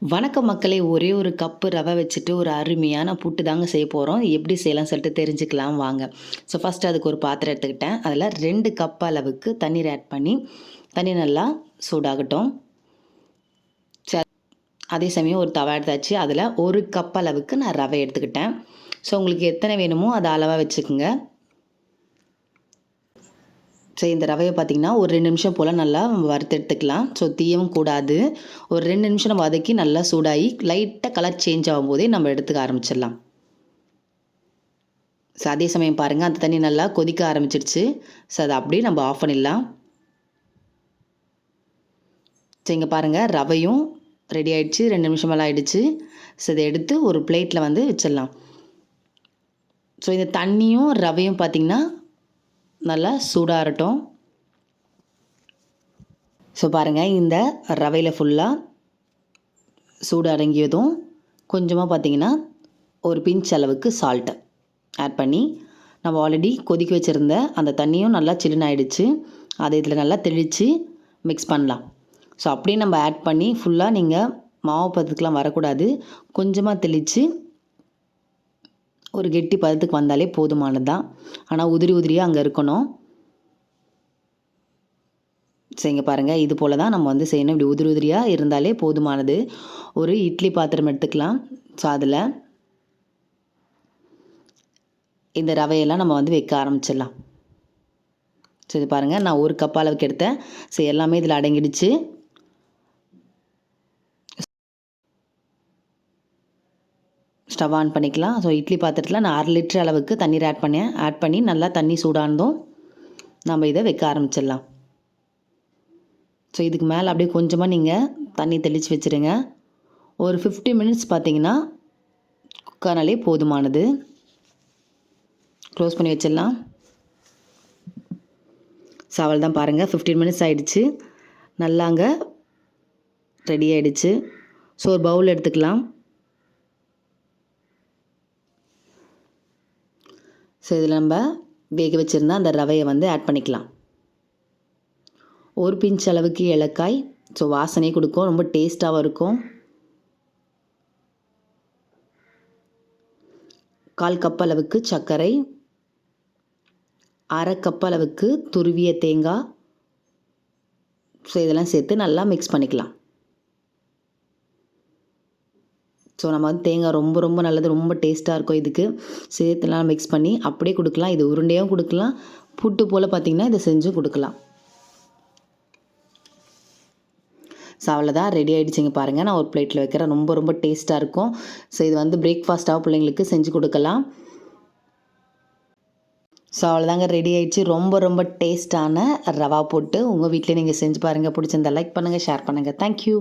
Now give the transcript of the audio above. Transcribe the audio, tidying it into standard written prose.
வணக்கம் மக்களே! ஒரே ஒரு கப்பு ரவை வச்சுட்டு ஒரு அருமையான புட்டு தாங்க செய்ய போறோம். எப்படி செய்யலாம்னு சொல்லிட்டு தெரிஞ்சுக்கலாம் வாங்க. ஃபர்ஸ்ட்டு அதுக்கு ஒரு பாத்திரம் எடுத்துக்கிட்டேன். அதில 2 கப் அளவுக்கு தண்ணீர் ஆட் பண்ணி, தண்ணி நல்லா சூடாகட்டும். ச அதே சமயம் ஒரு தவா எடுத்தாச்சு. அதில 1 கப் அளவுக்கு நான் ரவை எடுத்துக்கிட்டேன். உங்களுக்கு எத்தனை வேணுமோ அத அளவா வச்சுக்கோங்க. இந்த ரவையை பார்த்திங்கன்னா ஒரு 2 நிமிஷம் போல் நல்லா வறுத்து எடுத்துக்கலாம். தீயவும் கூடாது. ஒரு 2 நிமிஷம் நம்ம வதக்கி நல்லா சூடாகி லைட்டாக கலர் சேஞ்ச் ஆகும்போதே நம்ம எடுத்துக்க ஆரம்பிச்சிடலாம். அதே சமயம் பாருங்கள், அந்த தண்ணி நல்லா கொதிக்க ஆரம்பிச்சிடுச்சு. அதை அப்படியே நம்ம ஆஃப் பண்ணிடலாம். இங்கே பாருங்கள், ரவையும் ரெடி ஆகிடுச்சு. 2 நிமிஷமெல்லாம் ஆகிடுச்சு. இதை எடுத்து ஒரு பிளேட்டில் வந்து வச்சிடலாம். இந்த தண்ணியும் ரவையும் பார்த்திங்கன்னா நல்லா சூடாகட்டும். பாருங்கள், இந்த ரவையில் ஃபுல்லாக சூடு அடங்கியதும் கொஞ்சமாக பார்த்திங்கன்னா ஒரு பிஞ்ச் அளவுக்கு சால்ட்டு ஆட் பண்ணி, நம்ம ஆல்ரெடி கொதிக்க வச்சுருந்த அந்த தண்ணியும் நல்லா சில்லுன்னு ஆகிடுச்சு. அதை இதில் நல்லா தெளித்து மிக்ஸ் பண்ணலாம். அப்படியே நம்ம ஆட் பண்ணி ஃபுல்லாக நீங்கள் மாவு பதத்துக்கெலாம் வரக்கூடாது. கொஞ்சமாக தெளித்து ஒரு கெட்டி பதத்துக்கு வந்தாலே போதுமானது தான். ஆனால் உதிரி உதிரியாக அங்கே இருக்கணும். இங்கே பாருங்கள், இது போல் தான் நம்ம வந்து செய்யணும். இப்படி உதிரி உதிரியாக இருந்தாலே போதுமானது. ஒரு இட்லி பாத்திரம் எடுத்துக்கலாம். அதில் இந்த ரவையெல்லாம் நம்ம வந்து வைக்க ஆரம்பிச்சிடலாம். இது பாருங்கள், நான் 1 கப் அளவுக்கு எடுத்தேன். எல்லாமே இதில் அடங்கிடுச்சு. ஸ்டவ் ஆன் பண்ணிக்கலாம். இட்லி பாத்திரத்தில் நான் 1/2 லிட்டர் அளவுக்கு தண்ணீர் ஆட் பண்ணி நல்லா தண்ணி சூடானதும் நம்ம இதை வைக்க ஆரம்பிச்சிடலாம். இதுக்கு மேலே அப்படியே கொஞ்சமாக நீங்கள் தண்ணி தெளித்து வச்சுருங்க. ஒரு 50 மினிட்ஸ் பார்த்திங்கன்னா குக் ஆனாலே போதுமானது. க்ளோஸ் பண்ணி வச்சிடலாம். அவள் தான் பாருங்கள், 15 மினிட்ஸ் ஆகிடுச்சு. நல்லாங்க ரெடி ஆகிடுச்சு. ஒரு பவுல் எடுத்துக்கலாம். இதில் நம்ம வேக வச்சுருந்தா அந்த ரவையை வந்து ஆட் பண்ணிக்கலாம். ஒரு பிஞ்ச் அளவுக்கு ஏலக்காய். வாசனை கொடுக்கும், ரொம்ப டேஸ்ட்டாகவும் இருக்கும். 1/4 கப் அளவுக்கு சர்க்கரை, 1/2 கப் அளவுக்கு துருவிய தேங்காய். இதெல்லாம் சேர்த்து நல்லா மிக்ஸ் பண்ணிக்கலாம். நம்ம வந்து தேங்காய் ரொம்ப ரொம்ப நல்லது, ரொம்ப டேஸ்ட்டாக இருக்கும். இதுக்கு சேர்த்துலாம் மிக்ஸ் பண்ணி அப்படியே கொடுக்கலாம். இது உருண்டையாகவும் கொடுக்கலாம், புட்டு போல் பார்த்திங்கன்னா இதை செஞ்சு கொடுக்கலாம். அவ்வளோதான், ரெடி ஆகிடுச்சிங்க பாருங்கள். நான் ஒரு பிளேட்டில் வைக்கிறேன். ரொம்ப ரொம்ப டேஸ்ட்டாக இருக்கும். இது வந்து பிரேக்ஃபாஸ்ட்டாக பிள்ளைங்களுக்கு செஞ்சு கொடுக்கலாம். அவ்வளோதாங்க, ரெடி ஆகிடுச்சு. ரொம்ப ரொம்ப டேஸ்ட்டான ரவா புட்டு உங்கள் வீட்டிலே நீங்கள் செஞ்சு பாருங்கள். பிடிச்சிருந்தா லைக் பண்ணுங்கள், ஷேர் பண்ணுங்கள். தேங்க்யூ.